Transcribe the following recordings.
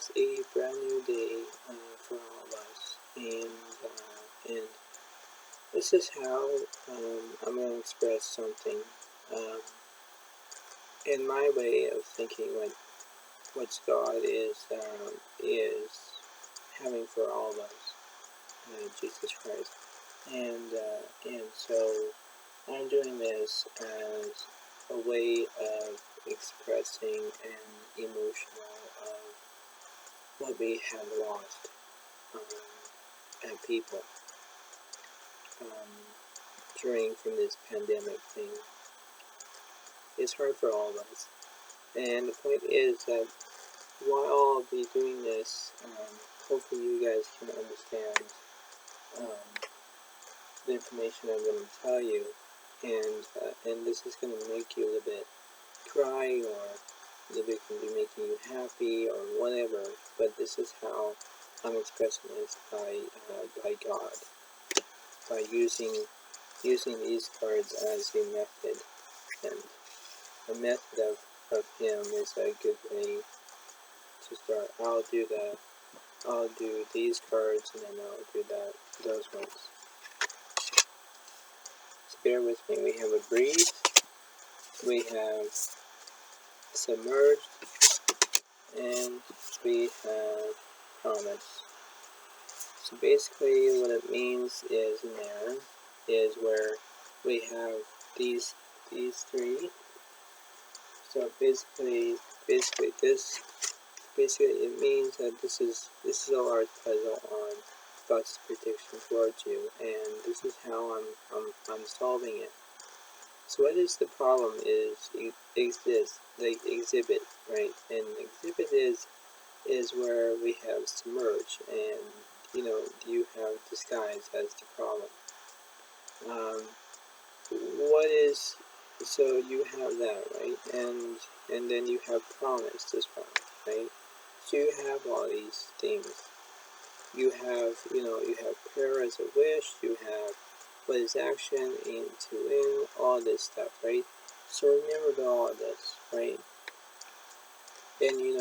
is a brand new day for all of us, and this is how I'm going to express something um, in my way of thinking. What God is having for all of us, Jesus Christ, and so I'm doing this as a way of expressing an emotional of what we have lost as people during from this pandemic thing. It's hard for all of us, and the point is that while I'll be doing this, hopefully you guys can understand the information I'm going to tell you, and this is going to make you a little bit cry, or a little bit can be making you happy, or whatever. But this is how I'm expressing this by God, by using these cards as a method, and a method of Him is a good way to start. I'll do these cards, and then I'll do those ones. So bear with me. We have a breathe, we have submerged, and we have promise. So basically what it means is in there is where we have these three. So basically it means that this is a large puzzle on God's prediction towards you, and this is how I'm solving it. So what is the problem is the exhibit, right? And exhibit is where we have submerge, and you have disguise as the problem. So you have that, right? And then you have promise as well, right? So you have all these things. You have prayer as a wish. You have what is action, aim to win, all this stuff, right? So remember all of this, right? And you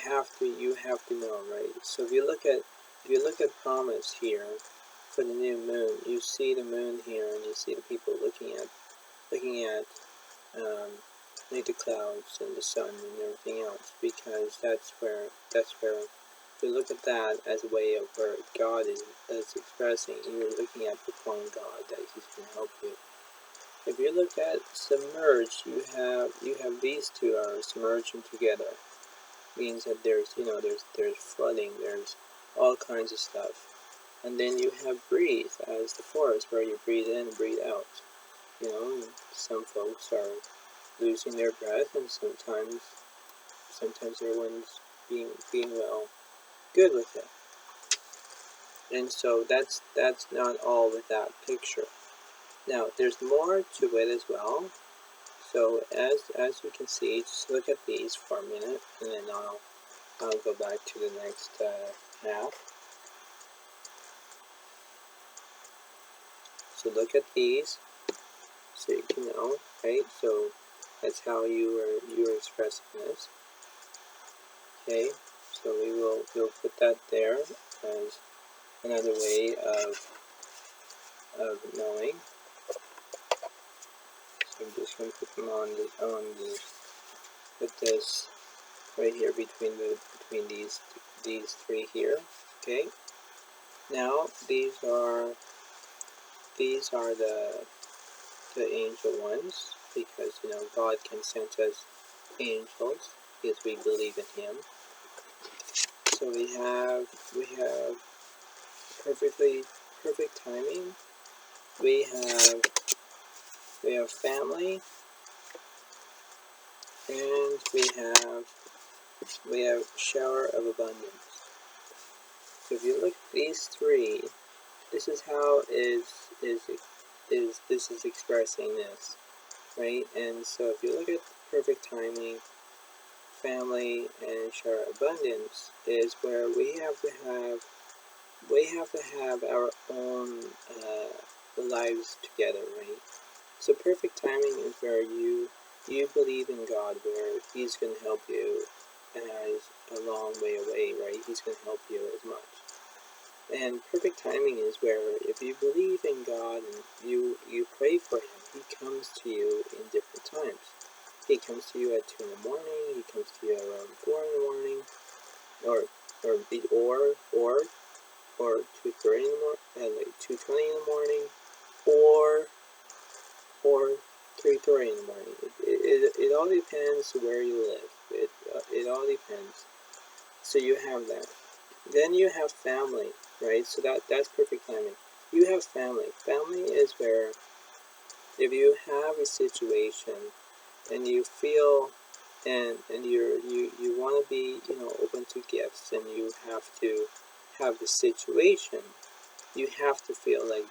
have to know, right? So if you look at promise here for the new moon, you see the moon here, and you see the people looking at like the clouds and the sun and everything else, because that's where if you look at that as a way of where God is expressing, you're looking at the one God that He's going to help you. If you look at submerged, you have these two are submerging together. Means that there's flooding, there's all kinds of stuff. And then you have breathe as the force, where you breathe in and breathe out. Some folks are losing their breath, and sometimes everyone's being well good with it. And so that's not all with that picture. Now there's more to it as well. So as you can see, just look at these for a minute, and then I'll go back to the next half. So look at these, so you can know, right? So that's how you are expressing this. Okay, so we'll put that there as another way of knowing. So I'm just going to put them put this right here between these three here. Okay. Now these are the angel ones, because God can send us angels because we believe in Him. So we have perfect timing. We have family, and we have shower of abundance. So if you look at these three, this is how this is expressing this, right? And so if you look at perfect timing, family, and shower of abundance, is where we have to have our own lives together, right? So perfect timing is where you believe in God, where He's going to help you as a long way away, right? He's going to help you as much. And perfect timing is where if you believe in God and you pray for him, he comes to you in different times. He comes to you at 2 in the morning, he comes to you around 4 in the morning, or 2:30 in the morning, like 2:20 in the morning, or 3:30 in the morning. It all depends where you live. It all depends. So you have that. Then you have family, right? So that's perfect timing. You have family. Family is where if you have a situation and you feel and you want to be open to gifts, and you have to have the situation, you have to feel like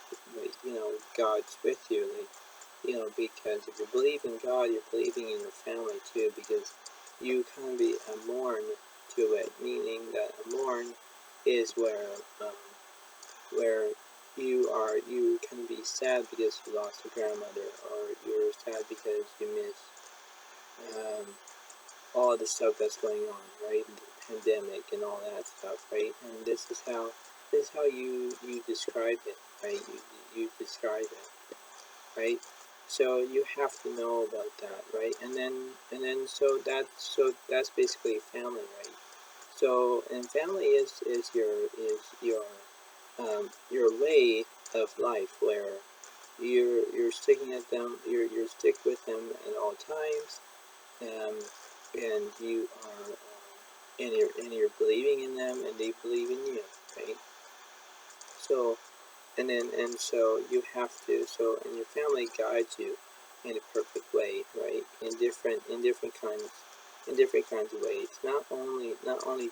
God's with you, like because if you believe in God, you're believing in your family too, because you can be a mourn to it, meaning that a mourn is where you can be sad because you lost a grandmother, or you're sad because you miss all the stuff that's going on, right? The pandemic and all that stuff, right? And this is how you describe it, right? You describe it, right? So you have to know about that, right? And then so that's basically family, right? So and family is your way of life, where you're sticking at them, you're stick with them at all times, um, and you are and you're believing in them, and they believe in you, right? So and so you have to, and your family guides you in a perfect way, right? In different kinds of ways. Not only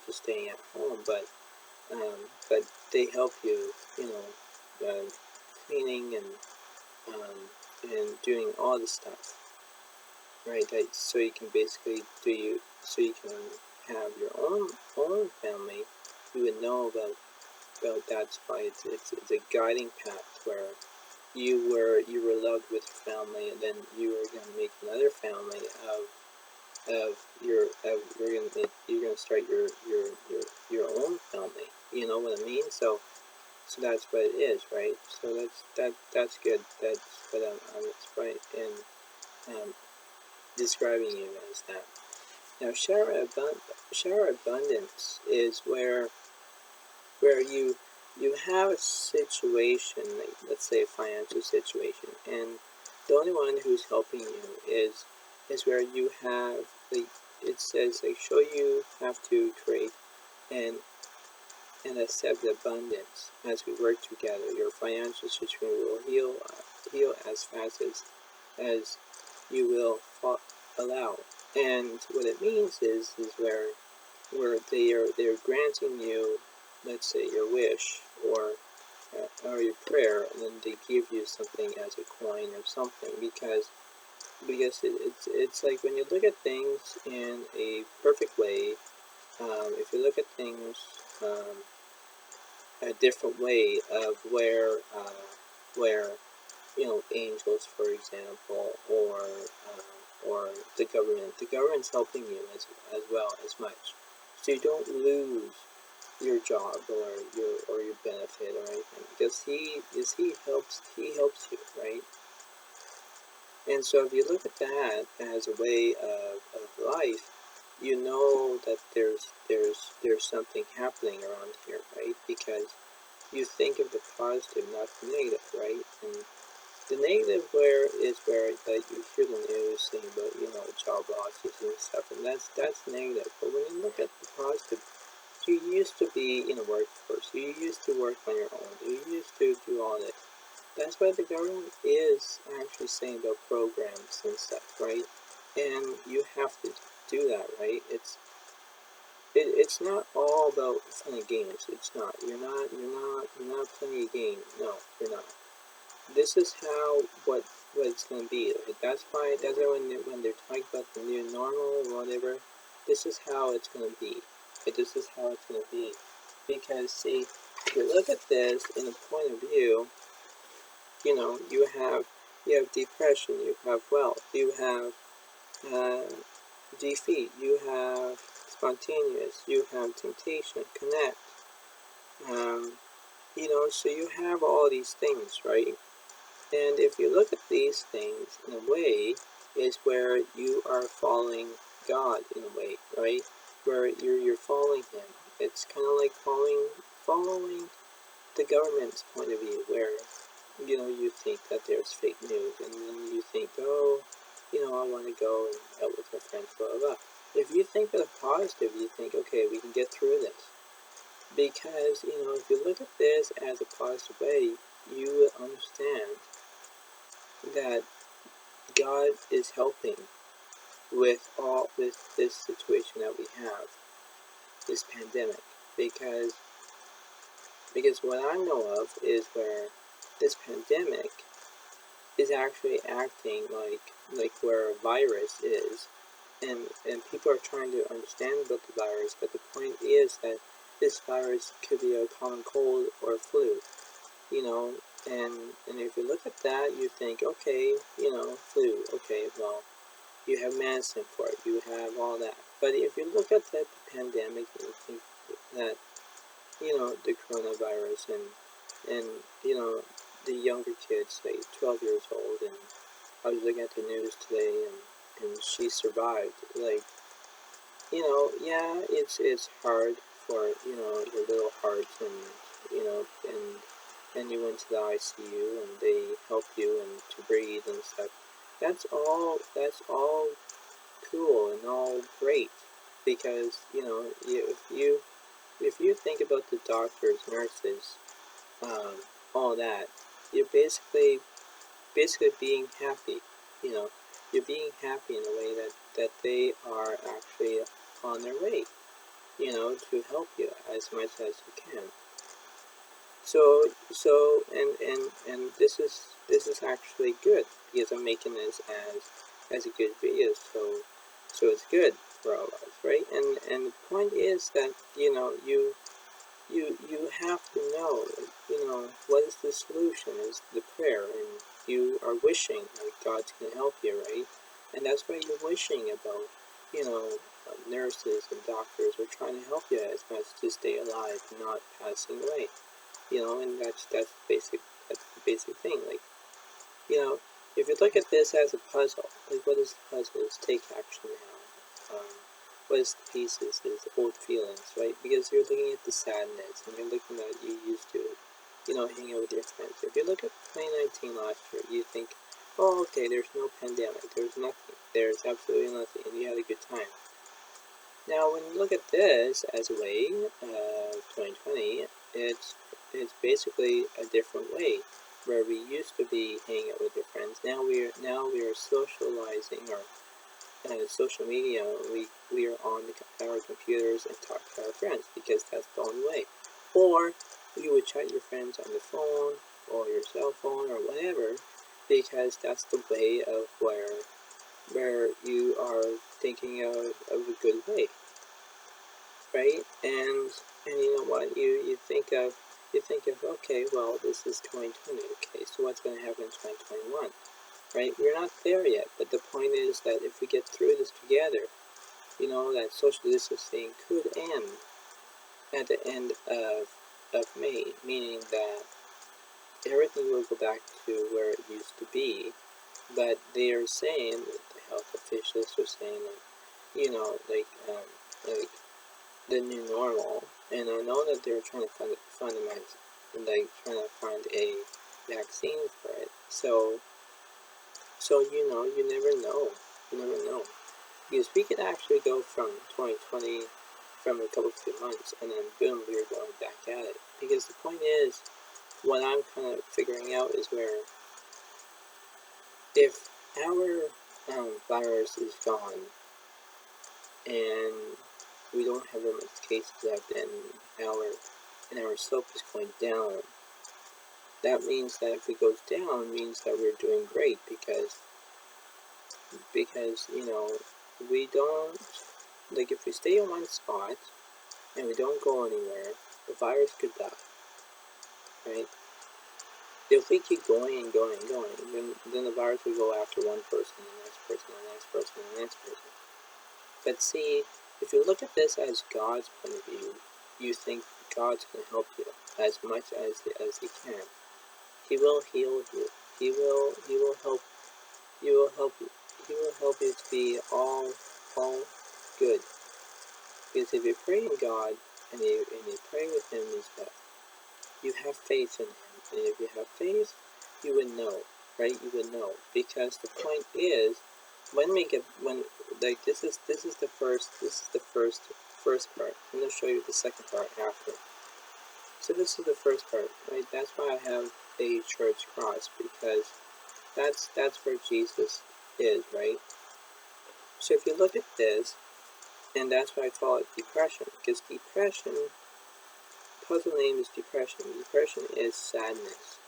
just staying at home, but they help you, cleaning and doing all the stuff, right? So you can basically so you can have your own family. You would know about that's why it's a guiding path, where you were loved with your family, and then you are going to make another family of you're gonna start your own family. You know what I mean? So that's what it is, right? So that's good. That's what I'm right in describing you as that. Now, shower abundance is where you have a situation, like let's say a financial situation, and the only one who's helping you is where you have, like it says, like show you have to create and accept abundance as we work together. Your financial situation will heal as fast as you will allow. And what it means is where they're granting you, let's say, your wish or your prayer, and then they give you something as a coin or something, because it's like when you look at things in a perfect way. If you look at things a different way of where angels, for example, or the government's helping you as well as much, so you don't lose your job or your benefit or anything, because he helps you, right? And so if you look at that as a way of life, you know that there's something happening around here, right? Because you think of the positive, not the negative, right? And the negative where that you hear the news saying about job losses and stuff, and that's negative. But when you look at the positive, you used to be in a workforce. You used to work on your own. You used to do all that. That's why the government is actually saying about programs and stuff, right? And you have to do that, right? It's not all about fun and games. It's not. You're not playing a game. No, you're not. This is how what it's gonna be. Like, that's why when they're talking about the new normal or whatever, this is how it's gonna be. Like, this is how it's gonna be. Because see, if you look at this in a point of view, you have depression, you have wealth, you have defeat, you have spontaneous, you have temptation, connect. So you have all these things, right? And if you look at these things in a way, is where you are following God in a way, right? Where you're following Him. It's kind of like following the government's point of view, where you think that there's fake news, and then you think, oh, I want to go and out with my friends, blah blah blah. If you think of the positive, you think, okay, we can get through this. Because, if you look at this as a positive way, you will understand that God is helping with this situation that we have, this pandemic. Because what I know of is where this pandemic is actually acting like where a virus is, and people are trying to understand about the virus, but the point is that this virus could be a common cold or flu, and if you look at that, you think, okay, flu, okay, well, you have medicine for it, you have all that. But if you look at the pandemic, and you think that, the coronavirus, and the younger kids, like 12 years old, and I was looking at the news today, and she survived. Like, yeah, it's hard for, your little heart, and, and you went to the ICU, and they help you and to breathe and stuff. That's all cool and all great, because, if you think about the doctors, nurses, all that, you're basically being happy, you know, you're being happy in a way that they are actually on their way, to help you as much as you can. And this is actually good, because I'm making this as a good video, so it's good for all of us, right? And the point is that, you have to know, what is the solution, is the prayer, and you are wishing that God's going to help you, right? And that's why you're wishing about, nurses and doctors are trying to help you as much to stay alive and not passing away, and that's the basic thing. Like, if you look at this as a puzzle, like, what is the puzzle? Is take action now. What is the pieces? Is old feelings, right? Because you're looking at the sadness, and you're looking at you used to, hang out with your friends. If you look at 2019 last year, you think, oh, okay, there's no pandemic, there's nothing, there's absolutely nothing, and you had a good time. Now, when you look at this as a way, 2020, it's basically a different way, where we used to be hanging out with your friends. Now we are socializing, or social media. We are on our computers and talk to our friends, because that's the only way. Or you would chat your friends on the phone or your cell phone or whatever, because that's the way of where you are thinking of a good way, right? And you know what, you think of okay, well, this is 2020, okay, so what's going to happen in 2021, right? We're not there yet, but the point is that if we get through this together, that social distancing could end at the end of May, meaning that everything will go back to where it used to be. But they are saying, the health officials are saying, like the new normal, and I know that they're trying to find a vaccine for it. So you never know, because we could actually go from 2020, from a couple few months, and then boom, we're going back at it. Because the point is, what I'm kind of figuring out is where, if our virus is gone, and we don't have that much cases left, and our slope is going down, that means that if it goes down, it means that we're doing great, because we don't, like, if we stay in one spot and we don't go anywhere, the virus could die, right? If we keep going and going and going, then the virus will go after one person, the next person, the next person, the next person. But see, If you look at this as God's point of view, you think God's going to help you as much as he can. He will heal you. He will help. He will help you. He will help you to be all good. Because if you pray in God and you pray with Him, is that you have faith in Him, and if you have faith, you would know, right? You would know, because the point is, this is the first part. I'm going to show you the second part after. So this is the first part, right? That's why I have a church cross, because that's where Jesus is, right? So if you look at this, and that's why I call it depression, because depression, puzzle name is depression. Depression is sadness,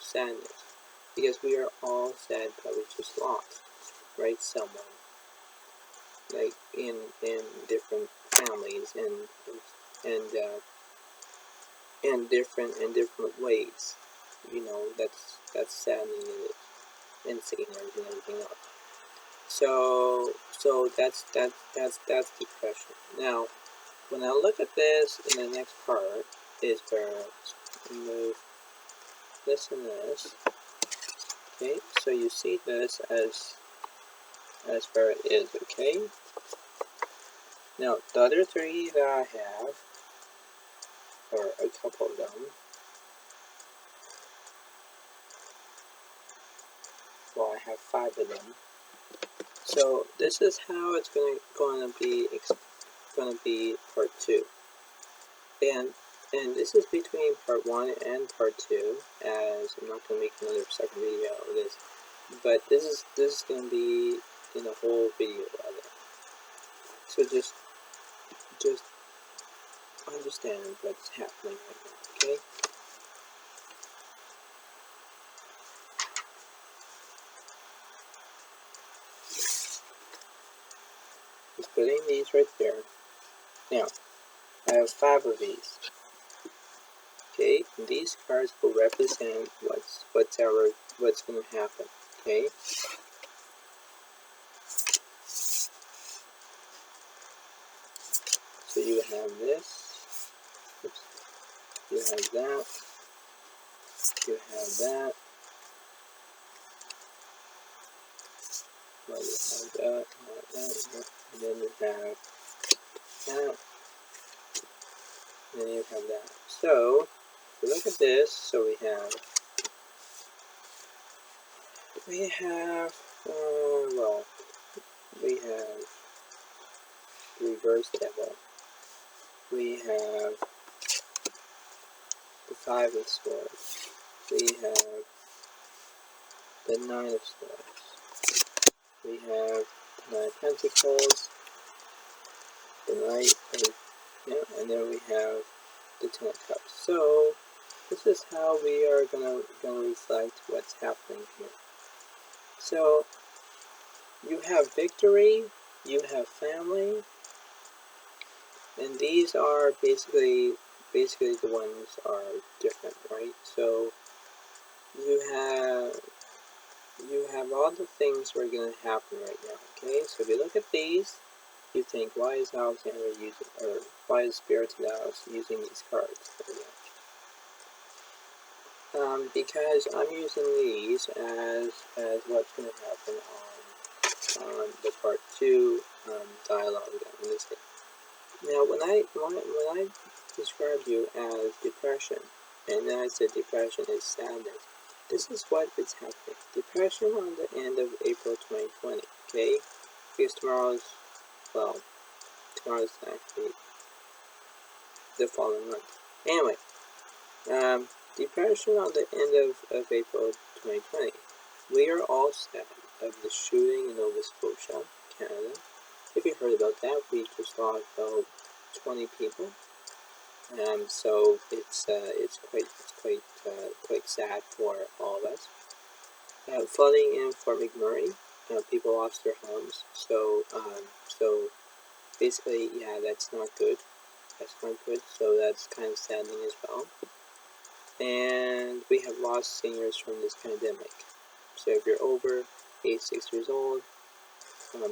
sadness, because we are all sad that we just lost, right? Someone, like in different families and different ways, that's saddening and sickness and everything else. So that's depression. Now, when I look at this in the next part, is where I move this and this. Okay, so you see this as where it is. Okay. Now the other three that I have, or a couple of them. Well, I have 5 of them. So this is how it's going to be part 2, and this is between part 1 and part 2, as I'm not going to make another second video of this, but this is going to be in a whole video of it. So just understand what's happening right now, okay? Just putting these right there. Now, I have 5 of these. Okay, and these cards will represent what's going to happen. Okay. So you have this. Oops. You have that. You have that. Well, you have that. And then you have that. And then you have that. So, if you look at this, so we have reverse devil. We have the 5 of swords. We have the 9 of swords. We have 9 of pentacles. The Knight of, and then we have the 10 of cups. So this is how we are gonna reflect what's happening here. So you have victory, you have family, and these are basically the ones are different, right? So you have all the things that are going to happen right now, okay? So if you look at these, you think, why is Alexander using, or why is Spirit of Alex using these cards? Because I'm using these as what's going to happen on the part 2 dialogue that I'm listing. Now, when I describe you as depression, and then I said depression is sadness, this is what is happening. Depression on the end of April 2020, okay? Because tomorrow's actually the following month. Anyway, depression on the end of April 2020. We are all sad of the shooting in Nova Scotia, Canada. If you heard about that, we just lost about 20 people. So it's quite sad for all of us. Flooding in Fort McMurray, people lost their homes. So basically, yeah, that's not good. That's not good. So that's kind of saddening as well. And we have lost seniors from this pandemic. So if you're over 86 years old,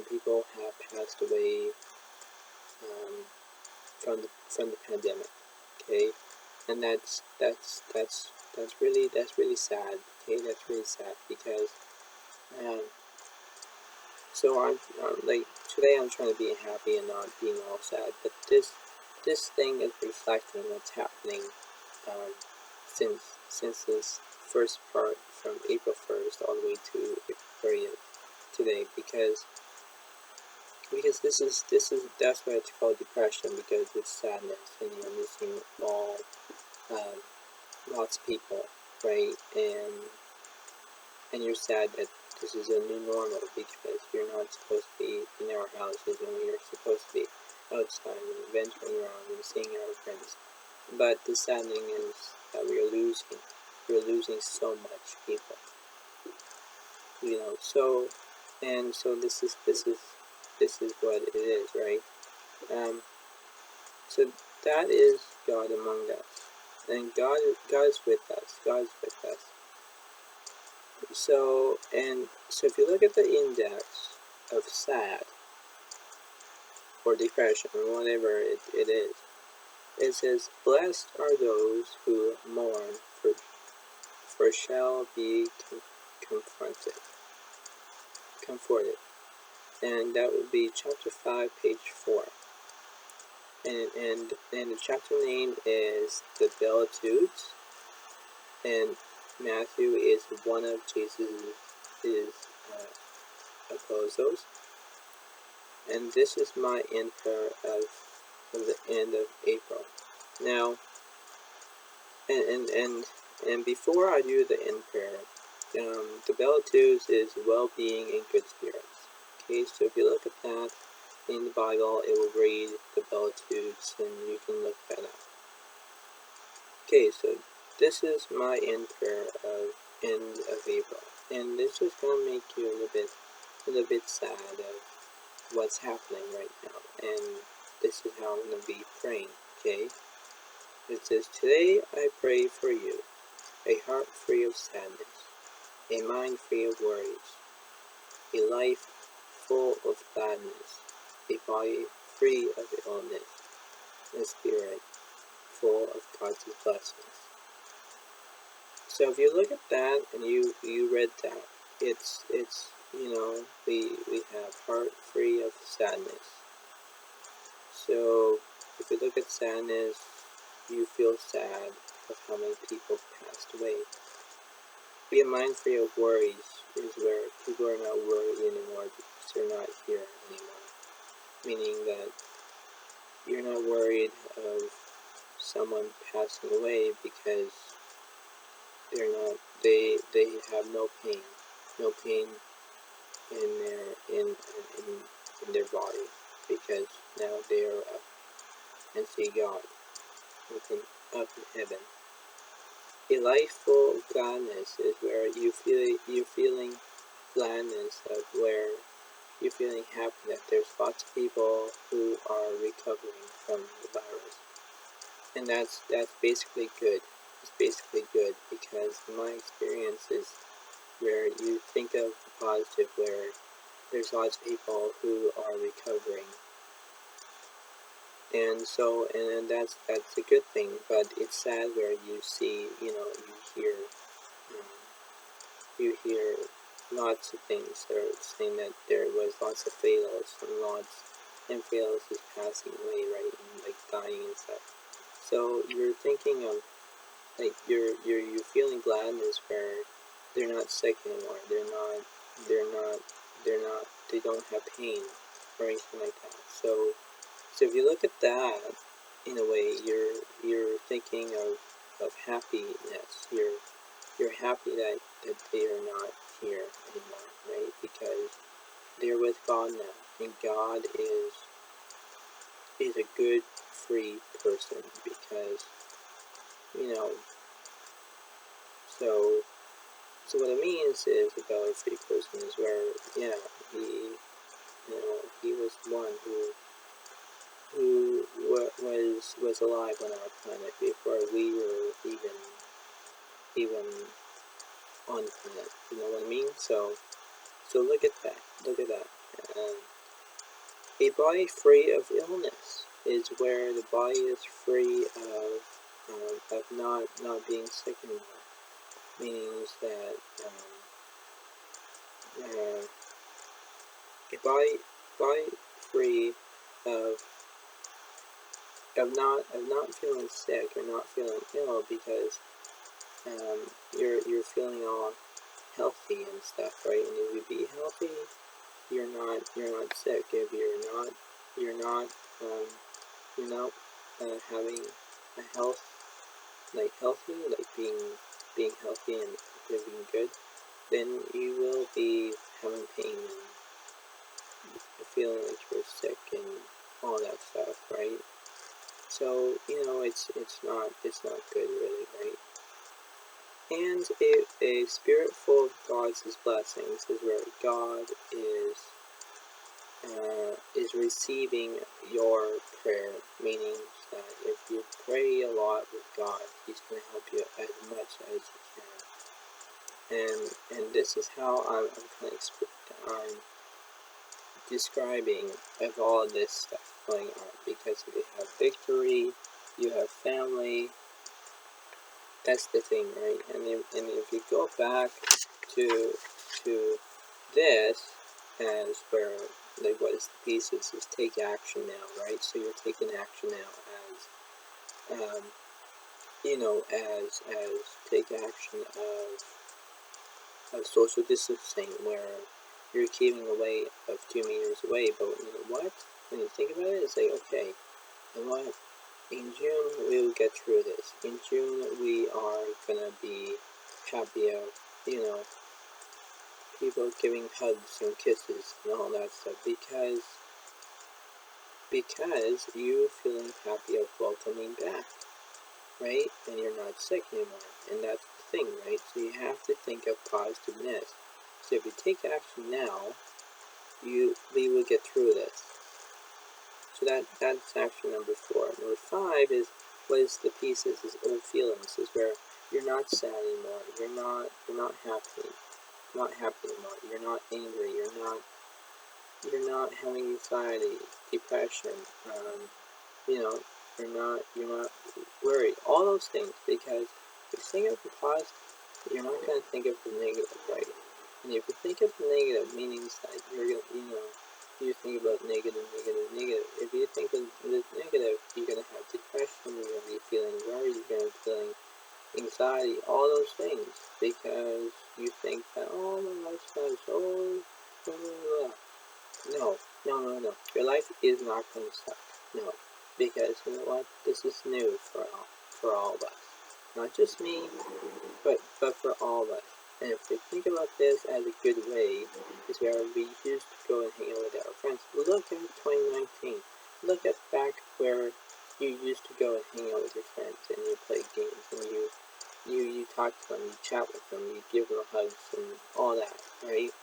people have passed away from the pandemic. Okay, and that's really sad. Okay, that's really sad because um, so I'm like today I'm trying to be happy and not being all sad, but this thing is reflecting what's happening um, since this first part from April 1st all the way to April 30th today because that's why it's called depression, because it's sadness and you're missing all um, lots of people, right? And you're sad that this is a new normal because you're not supposed to be in our houses and we are supposed to be outside and venturing around and seeing our friends. But the saddening is that we're losing so much people, you know. So this is what it is, right? Um, so that is God among us, and God is with us. God is with us. So if you look at the index of sad or depression or whatever it is, it says, "Blessed are those who mourn, for shall be comforted." And that would be chapter 5, page 4. And the chapter name is the Beatitudes, and Matthew is one of Jesus' apostles. And this is my end prayer of the end of April. Now, and before I do the end prayer, the Beatitudes is well-being and good spirits. Okay, so if you look at that in the Bible, it will read the Beatitudes, and you can look that up. Okay, so this is my end prayer of end of April, and this is gonna make you a little bit sad of what's happening right now, and this is how I'm gonna be praying. Okay, it says, "Today I pray for you, a heart free of sadness, a mind free of worries, a life full of gladness, a body free of illness, and a spirit full of God's blessings." So if you look at that and you read that, it's you know, we have heart free of sadness. So if you look at sadness, you feel sad of how many people passed away. Be a mind free of worries is where people are not worried anymore because they're not here anymore. Meaning that you're not worried of someone passing away because they have no pain in their body, because now they are up and see God up in heaven. A life full of gladness is where you're feeling gladness, of where you're feeling happy that there's lots of people who are recovering from the virus, and that's basically good. It's basically good because my experience is where you think of the positive, where there's lots of people who are recovering, and so and that's a good thing. But it's sad where you see, you hear lots of things that are saying that there was lots of fatals and fatals is passing away, right, and like dying and stuff. So you're thinking of like you're feeling gladness where they're not sick anymore. They don't have pain or anything like that. So if you look at that, in a way, you're thinking of happiness. You're happy that they are not here anymore, right? Because they're with God now, and God is a good, free person, because so what it means is about a free person is where he was one who was alive on our planet before we were even on the planet. You know what I mean? So look at that. Look at that. A body free of illness is where the body is free of not being sick anymore. Meaning that a body free of not feeling sick or not feeling ill because you're feeling all healthy and stuff, right? And if you be healthy, you're not sick. If you're not having a health healthy, being healthy and living good, then you will be having pain and feeling like you're sick and all that stuff, right? So it's not good, really, right? And a spirit full of God's blessings is where God is receiving your prayer, meaning that if you pray a lot with God, He's going to help you as much as He can. And this is how I'm kind of describing of all this stuff going on, because if you have victory, you have family. That's the thing, right? And if you go back to this as where what is the pieces is take action now, right? So you're taking action now as as take action of social distancing, where you're keeping away of 2 meters away. But you know what? When you think about it, it's like, okay, you know what? In June, we will get through this. In June, we are gonna be happier, people giving hugs and kisses and all that stuff, because you're feeling happy of welcoming back, right? And you're not sick anymore, and that's the thing, right? So you have to think of positiveness. So if you take action now, we will get through this. So that's action number 4. Number 5 is, what is the pieces? Is old feelings. Is where you're not sad anymore. You're not happy. Not happy anymore. You're not angry. You're not having anxiety, depression. You're not worried. All those things, because if you think of the positive, you're not going to think of the negative, right? And if you think of the negative, meanings that you're gonna, you think about negative. If you think of the negative, you're going to have depression, you're going to be feeling worried, you're going to be feeling anxiety, all those things, because you think that, oh, my life's nice, oh, blah, blah, blah. No. Your life is not going to suck. No. Because, you know what? This is new for all of us. Not just me, but for all of us. And if we think about this as a good way, is where we used to go and hang out with our friends. Look at 2019. Look at back where you used to go and hang out with your friends, and you play games, and you talk to them, you chat with them, you give them hugs and all that, right?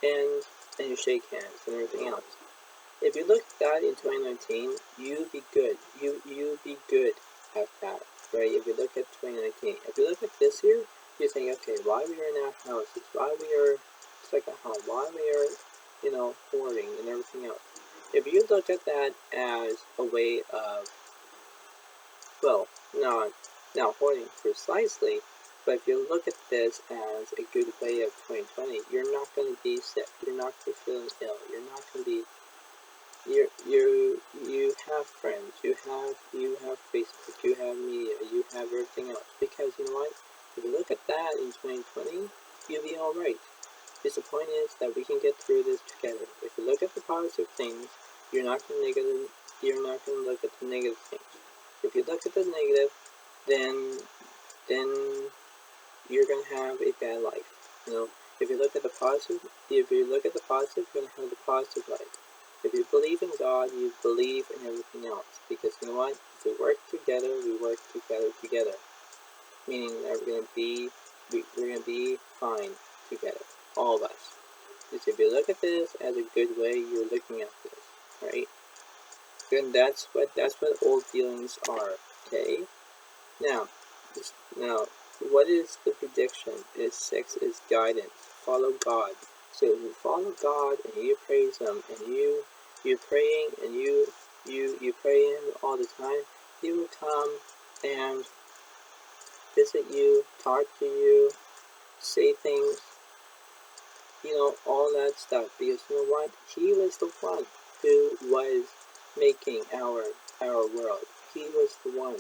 And you shake hands and everything else. If you look at that in 2019, you be good. You be good at that, right? If you look at 2019, if you look at this year, you think, okay, why we are in our houses, why we are stuck at home, why we are, hoarding and everything else. If you look at that as a way of, well, not hoarding precisely, but if you look at this as a good way of 2020, you're not going to be sick, you're not going to be feeling ill, you're not going to be, you have friends, you have Facebook, you have media, you have everything else, because you know what, if you look at that in 2020, you'll be alright. Because the point is that we can get through this together. If you look at the positive things, you're not going to look at the negative things. If you look at the negative, then you're going to have a bad life. If you look at the positive, you're going to have the positive life. If you believe in God, you believe in everything else. Because you know what? If we work together, we work together. Meaning that we're going to be fine together. All of us. Because if you look at this as a good way, you're looking at this, right? And that's what old feelings are. Okay. Now, what is the prediction? Is 6 is guidance. Follow God. So if you follow God and you praise Him and you you're praying and you pray Him all the time, He will come and visit you, talk to you, say things, all that stuff. Because you know what? He was the one who was making our world. He was the one.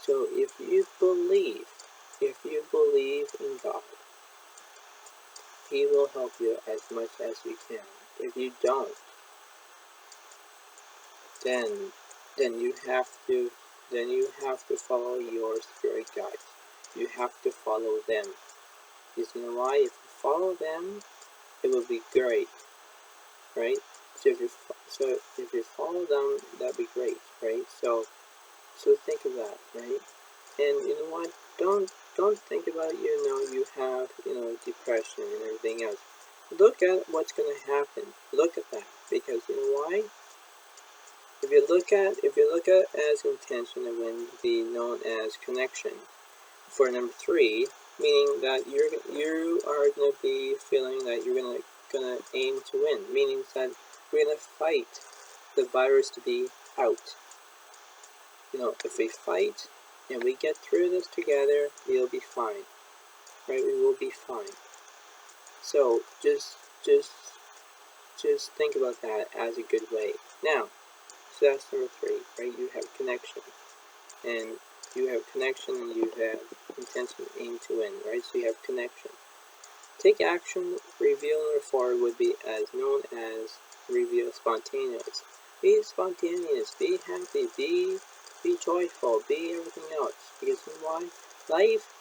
So if you believe in God, He will help you as much as you can. If you don't, then you have to follow your spirit guides. You have to follow them. Because you know why? If you follow them, it will be great, right? So if you follow them, that'd be great, right? So think of that, right? And you know what? Don't think about you have depression and everything else. Look at what's going to happen. Look at that, because you know why? If you look at as intention, it will be known as connection. For number 3, meaning that you are going to be feeling that you're gonna aim to win, meaning that we're gonna fight the virus to be out. If we fight and we get through this together, we'll be fine, right? We will be fine. So just think about that as a good way. Now, so that's number 3, right? You have connection, and you have intention, aim to win, right? So you have connection. Take action, reveal, and reform would be as known as reveal spontaneous. Be spontaneous, be happy, be joyful, be everything else. Because you know why? Life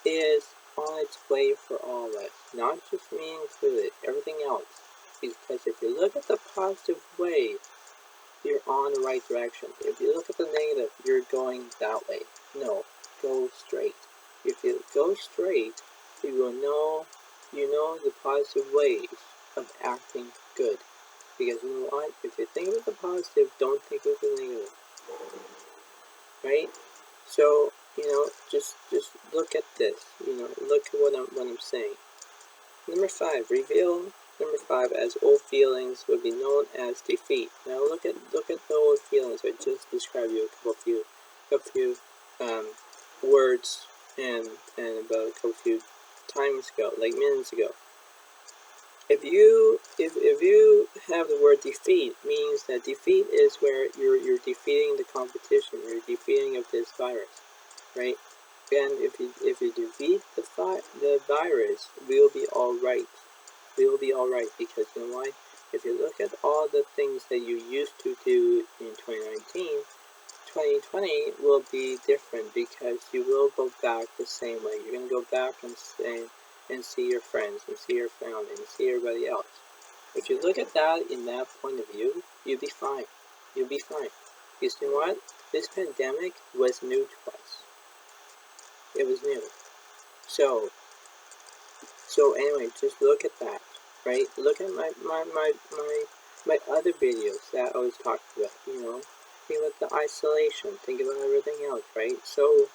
is on its way for all of us, not just me included, everything else. Because if you look at the positive way, you're on the right direction. If you look at the negative, you're going that way. No, go straight. If you go straight, you will know the positive ways of acting good. Because you know what? If you think of the positive, don't think of the negative. Right? So, just look at this. Look at what I'm saying. Number 5, reveal. Number 5, as old feelings would be known as defeat. Now look at the old feelings. I just described you a few words and about a couple few times ago, like minutes ago. If you have the word defeat, means that defeat is where you're defeating the competition, you're defeating of this virus, right? And if you defeat the virus, we'll be all right. We will be all right, because you know why? If you look at all the things that you used to do in 2019, 2020 will be different, because you will go back the same way. You're going to go back and see your friends, and see your family, and see everybody else. If you look at that in that point of view, you'll be fine. You'll be fine. Because you know what? This pandemic was new to us. It was new. So anyway, just look at that, right? Look at my other videos that I was talking about, Think about the isolation, think about everything else, right? So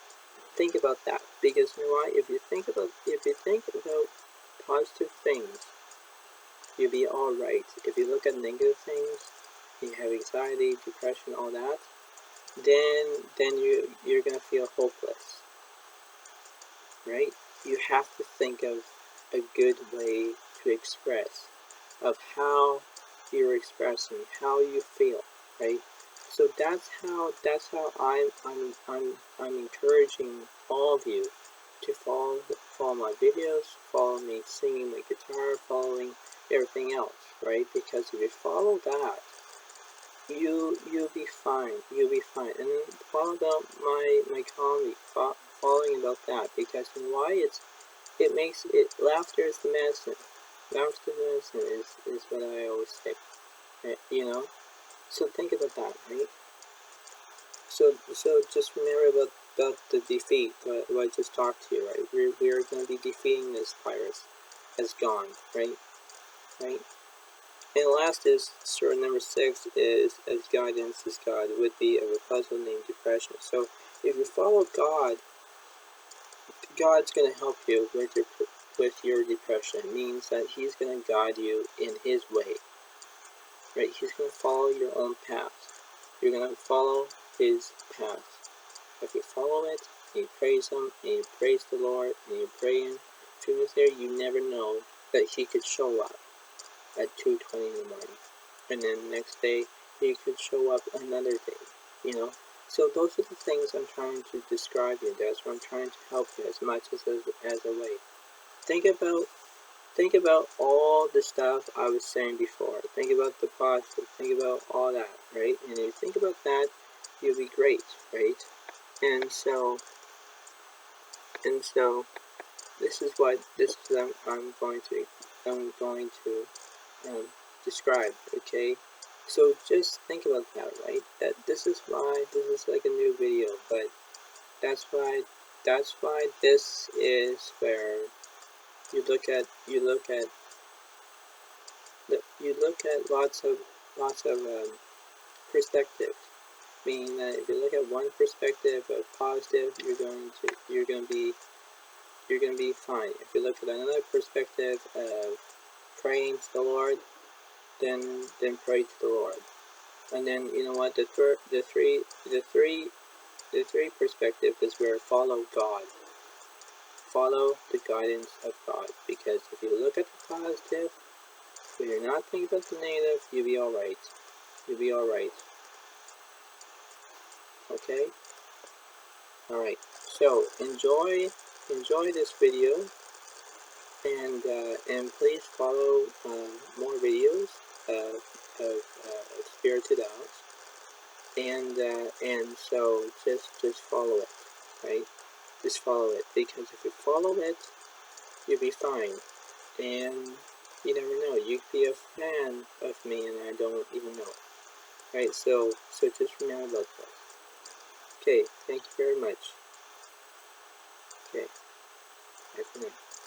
think about that, because you know why? If you think about positive things, you'll be all right. If you look at negative things, you have anxiety, depression, all that, then you're gonna feel hopeless, right? You have to think of a good way to express of how you're expressing, how you feel, right? So that's how I'm encouraging all of you to follow my videos, follow me singing my guitar, following everything else, right? Because if you follow that, you'll be fine. You'll be fine. And then follow about my comedy, following about that, because you know why? It makes it, laughter is the medicine. Laughter is the medicine is what I always say, right? So think about that, right? So just remember about the defeat, what I just talked to you, right? We're going to be defeating this virus as gone, right? Right? And the last is, sort of number 6, is as guidance is God, would be of a puzzle named depression. So if you follow God, God's going to help you with your depression. It means that He's going to guide you in His way. right? He's going to follow your own path. You're going to follow his path. If you follow it, and you praise him, and you praise the Lord, and you pray him, if he was there, you never know that he could show up at 2:20 in the morning. And then the next day, he could show up another day, you know? So those are the things I'm trying to describe you. That's what I'm trying to help you as much as a way. Think about all the stuff I was saying before. Think about the positive. Think about all that, right? And if you think about that, you'll be great, right? And so this is what I'm going to describe. Okay, so just think about that, right? That this is why this is like a new video, but that's why this is where you look at lots of perspectives. Meaning that if you look at one perspective of positive, you're gonna be fine. If you look at another perspective of praying to the Lord, then pray to the Lord. And then you know what, the three perspective is where follow God. Follow the guidance of God. Because if you look at the positive, if you're not thinking about the negative, you'll be alright. You'll be alright. Okay? Alright. So enjoy this video, and please follow more videos of Spirited Out, and so just follow it, right? Just follow it, because if you follow it, you'll be fine. And you never know, you could be a fan of me and I don't even know, right? So just remember about that. Okay, thank you very much. Okay, bye for now.